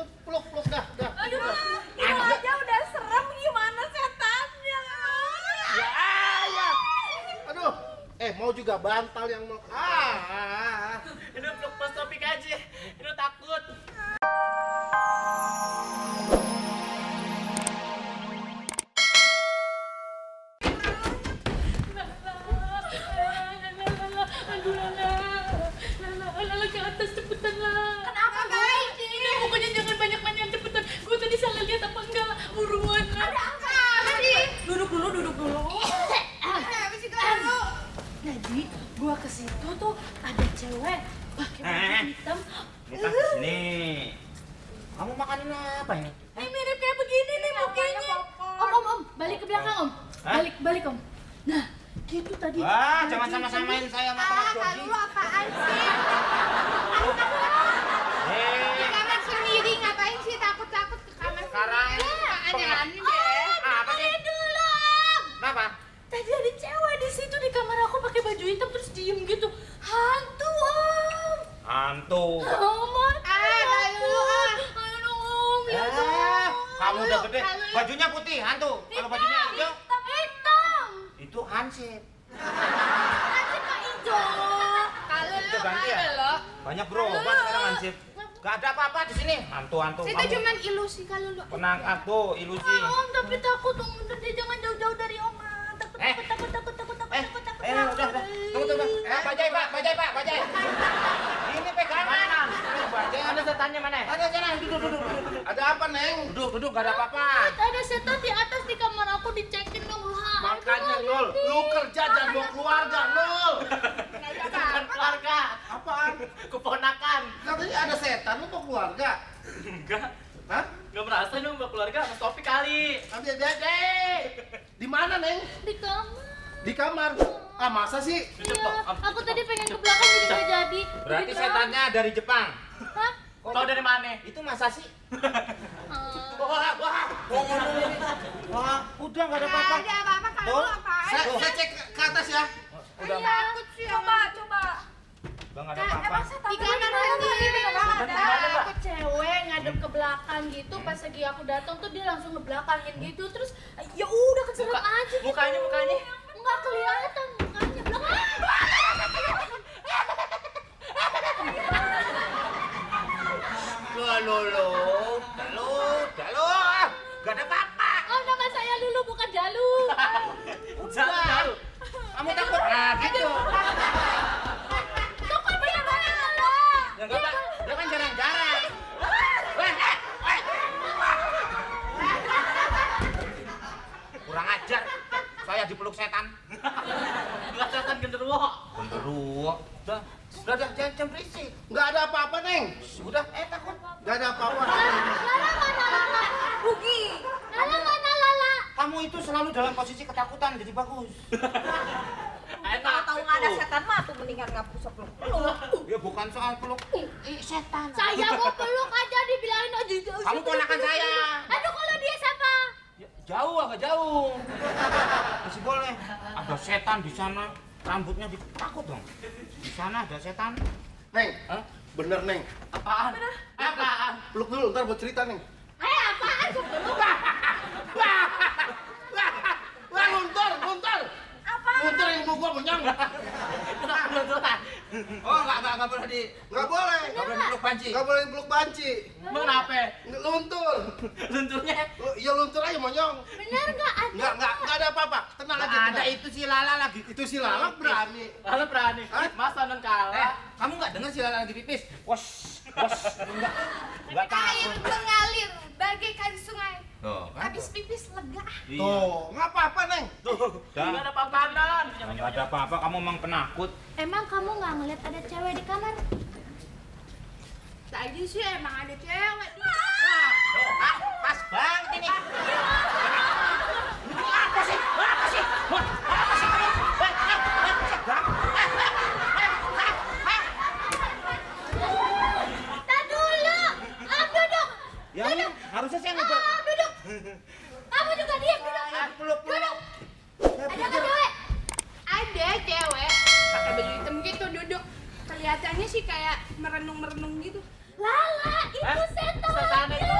peluk dah. Aduh, lu aja udah serem, gimana setannya? Ya. Aduh, mau juga bantal yang meluk. Ini peluk pas topik aja. Ini takut. Aduh, Lala ke atas cepetan lah. Kenapa guys? Ini pokoknya jangan banyak-banyak cepetan. Gue tadi salah lihat apa enggak? Buruan. Ada apa sih? Duduk dulu. Apa sih kamu? Jadi gua ke situ tuh ada cewek pakai baju hitam. Kita kesini. Kamu makanin apa ini? Ini mirip kayak begini nih mukanya. Om, balik ke belakang om. Hah? Balik om. Nah, gitu tadi. Wah, Baju jangan hitam. sama-samain saya sama Mas Kalau Jordi. lu apaan sih? Di kamar sendiri ngapain sih takut-takut ke kamar Sekarang aneh-aneh deh. Apa sih? Dulu om. Kenapa? Tadi ada cewek di situ di kamar aku pakai baju hitam terus diem gitu. Hantu om. Hantu. Om. Dari dulu Ayo dong om. Lihat dong. Kamu udah gede. Kalau lu- Bajunya putih, hantu. Kalau bajunya hijau, Hitam. itu hansip. Hansip pak hijau. Kalau lu Itu ganti ya? lo. Banyak berubah sekarang hansip. Gak ada apa-apa di sini. Hantu-hantu. Itu Kamu cuma ilusi kalau lu. penangkap tuh, ilusi. Om tapi takut om. Udah deh jangan jauh-jauh dari om. Takut. Udah. Tunggu. Bajai, Pak. Bajai. Ini pegangan. Bajai, ada setannya mana? Ada sana, duduk. Ada apa, Neng? Duduk, gak ada apa-apa. Ada setan di atas di kamar aku dicekin dong lah. Makanya, Nol, lu kerja jangan bawa keluarga, Nol. Itu bukan keluarga. Apaan? Keponakan. Katanya ada setan, lu bawa keluarga. Enggak. Hah? Enggak merasa nih mbak keluarga Mas Topik kali. Nanti Dede. Di mana, Neng? Di kamar. Di kamar. Masa sih? Iya, aku tadi pengen ke belakang jadi nggak jadi. Berarti Jadi setannya dari Jepang. Hah? Tahu dari mana? Itu masa sih? Wah, udah enggak ada apa-apa. Ada apa-apa kalau lu Tuh, apaan? Saya cek ke atas ya. Udah Takut sih. Coba. udah enggak ada apa-apa. Di kamar sendiri. Aku cewek ngadep ke belakang gitu, pas lagi aku datang tuh dia langsung ngebelakangin gitu, terus ya udah keseret aja gitu. Mukanya. Nggak kelihatan mukanya belakang. Loh. Enggak ada apa-apa. Oh nama saya Lulu bukan Jalu. Jalu. Kamu takut? Nah, gitu. Tuh kan bener-bener lo. Ya enggak apa. Dia kan jarang-jarang. Kurang ajar. Saya dipeluk setan. Enggak setan genderuwo. Genderuwo. Udah, jangan berisik. Nggak ada apa-apa, Neng. Udah, takut. Nggak ada apa-apa. Lala mana Lala? Bugi. Lala mana Lala? Kamu itu selalu dalam posisi ketakutan, jadi bagus. Kalau tahu nggak ada setan mah tuh mendingan nggak usah peluk. Ya bukan soal peluk. Setan. Saya mau peluk aja dibilangin aja. Kamu ponakan saya. Aduh kalau dia siapa? Ya, agak jauh. Masih boleh. Ada setan di sana. Rambutnya takut dong. Di sana ada setan. Neng, Hah? bener, Neng. Apaan? Apaan? Peluk dulu, ntar buat cerita, Neng. Apaan tuh peluk? Wah, luntur. Luntur yang gua menyang. Itu nggak kebetulan. Oh, nggak boleh di... Nggak boleh. Nggak boleh dipeluk panci. Nggak boleh peluk banci. Kenapa? Luntur. Lunturnya? Ya luntur aja monyong. Bener nggak ada? Nggak ada apa-apa. Tenang aja. Ada tenang. itu si Lala lagi. Itu si Lalak berani. Lala berani. Hah? Masa non kalah. Kamu nggak dengar si Lala lagi pipis? Wos. Nggak Air takut. mengalir bagaikan sungai. Tuh, kan? Habis pipis lega. Tuh, nggak apa-apa, Neng. Nggak ada apa-apaan. Nggak ada apa-apa, kamu emang penakut. Emang kamu nggak ngeliat ada cewek di kamar? Tadi sih emang ada cewek. Pas banget ini. Apa sih? Apa sih? Apa sih kamu? Tak dulu. Duduk. Ya, harusnya saya ngobrol. Duduk. Kamu juga diam duduk. Peluk. Ada nggak cewek? Ada cewek pakai baju hitam gitu duduk. Kelihatannya sih kayak merenung-merenung gitu. Lala, itu setan. Setan itu.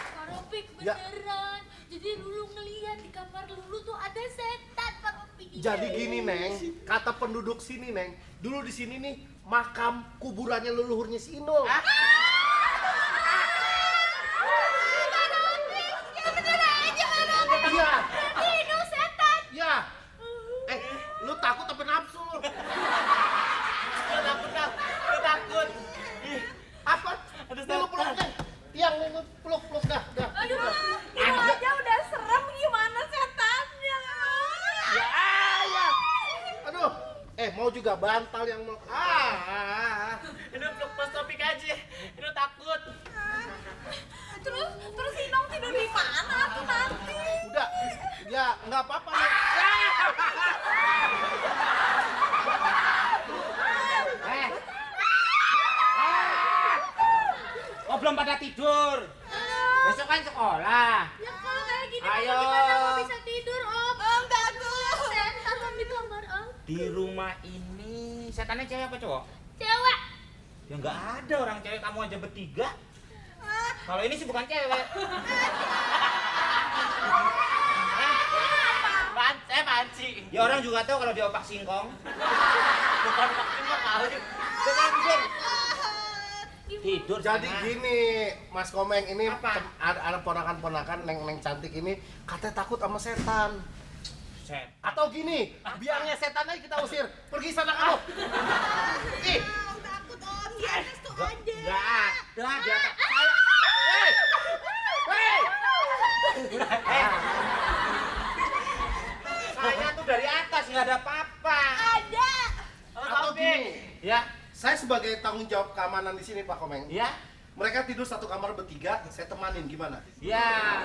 Pak Ropik Ya. beneran. Jadi Lulu ngeliat di kamar Lulu tuh ada setan, Pak Ropik. Jadi gini Neng, kata penduduk sini Neng, dulu di sini nih makam kuburannya leluhurnya si Inul. Hah? Iya, Berarti Inul setan. iya. Lu takut apa nafsu lu? Lu takut. Apa? Lu peluk deh. Tiang lu peluk dah. Aduh, itu aja udah serem, gimana setannya? Ya. Aduh, mau juga bantal yang mau. Ini peluk Mas Topik aja. Ini takut. Terus Inong tidur di mana tuh nanti? Udah, ya nggak apa-apa Neng. Oh, belum pada tidur. Besok kan sekolah. Ya kalau kayak gini Ayo. gimana mau bisa tidur, Om? Oh, bagus. Setan Om di kamar Om. Di rumah ini setannya cewek apa cowok? Cewek. Ya nggak ada orang cewek, kamu aja bertiga. Kalau ini sih bukan cewek. Panci. Ya orang juga tahu kalau dia opak singkong. Bukan opak singkong kali. Jangan tidur. Tidur. Jadi sana. gini, Mas Komeng ini Apa? ada ponakan-ponakan Neng cantik ini katanya takut sama setan. Set. Atau gini, biangnya setan aja kita usir. Pergi sana kamu. Ih, Oh, takut Om, di atas tuh ada. Nggak ada di atas. hei. Saya tuh dari atas nggak ada apa-apa. Ada. Atau gini, Ya, saya sebagai tanggung jawab keamanan di sini Pak Komeng. ya, Mereka tidur satu kamar bertiga, saya temanin gimana? ya.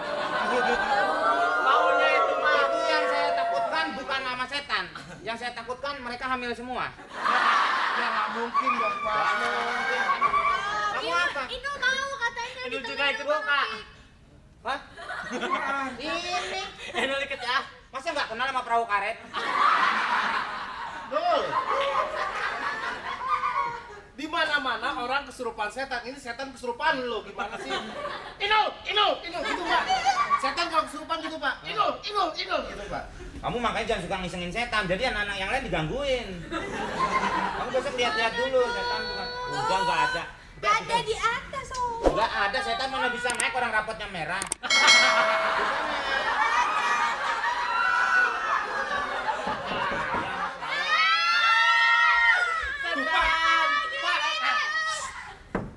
Maunya itu mah itu yang saya takutkan bukan sama setan. Yang saya takutkan mereka hamil semua. Ya nggak mungkin dong Pak. Kamu apa? Inul mau katanya Inul ditemenin juga ikut sama loh, Kak. Ropik. Hah? Ini. Ini dikit ya. Masa nggak kenal sama perahu karet? Dul. Di mana-mana orang kesurupan setan. Ini setan kesurupan lo, gimana sih? Inul, gitu Pak. Setan kalau kesurupan gitu Pak. Inul, gitu Pak. Kamu makanya jangan suka ngisengin setan. Jadi anak-anak yang lain digangguin. Kamu besok lihat-lihat dulu setan bukan. Udah nggak ada. Ada di atas, Om. Nggak ada, setan mana bisa naik, orang rapotnya merah.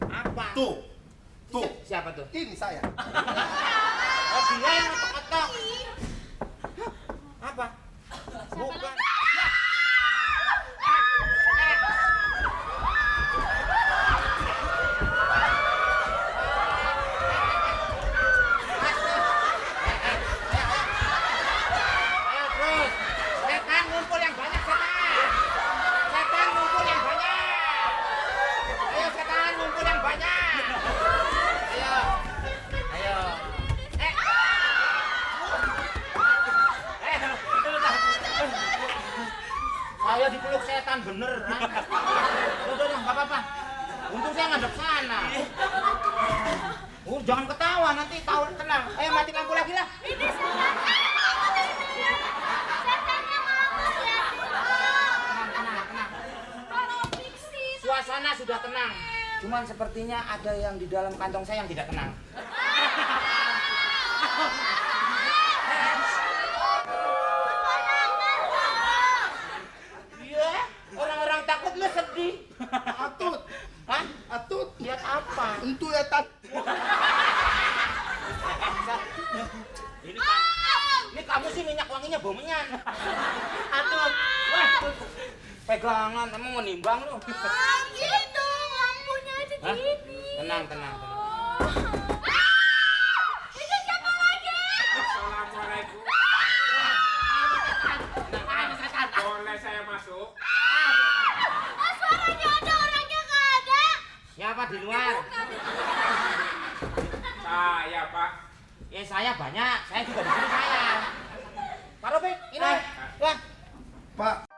Apa? Tuh. Siapa tuh? Ini saya. Oh, dia yang ngetok-ngetok. Apa? Bukan. Ayo terus. Setan ngumpul yang banyak, setan. Setan ngumpul yang banyak. Ayo setan ngumpul yang banyak. Ayo. Ayo. Saya dipeluk setan beneran. Udah, nggak apa-apa. Untung saya ngadep sana. Jangan ketawa, nanti tahu tenang. Ayo mati lampu lagi lah. Ini setannya. Setannya mau ya. Tenang. Kalau fiksi. Suasana sudah tenang. Cuman sepertinya ada yang di dalam kantong saya yang tidak tenang. Iya, orang-orang takut lu sedih. Atut. Hah? Atut. Lihat apa? Itu ya Tat. Ini kamu sih minyak wanginya bau menyan. Atut. Wah, pegangan, emang mau nimbang lu. Ah, gitu. Lampunya aja Hah? gini. Tenang. Itu siapa lagi? Assalamualaikum. Boleh saya masuk? Oh, suaranya ada, orangnya nggak ada. Siapa di luar? Saya, Pak. Ya saya banyak, saya juga di sini saya. Pak Ropik, ini. Wah, Pak.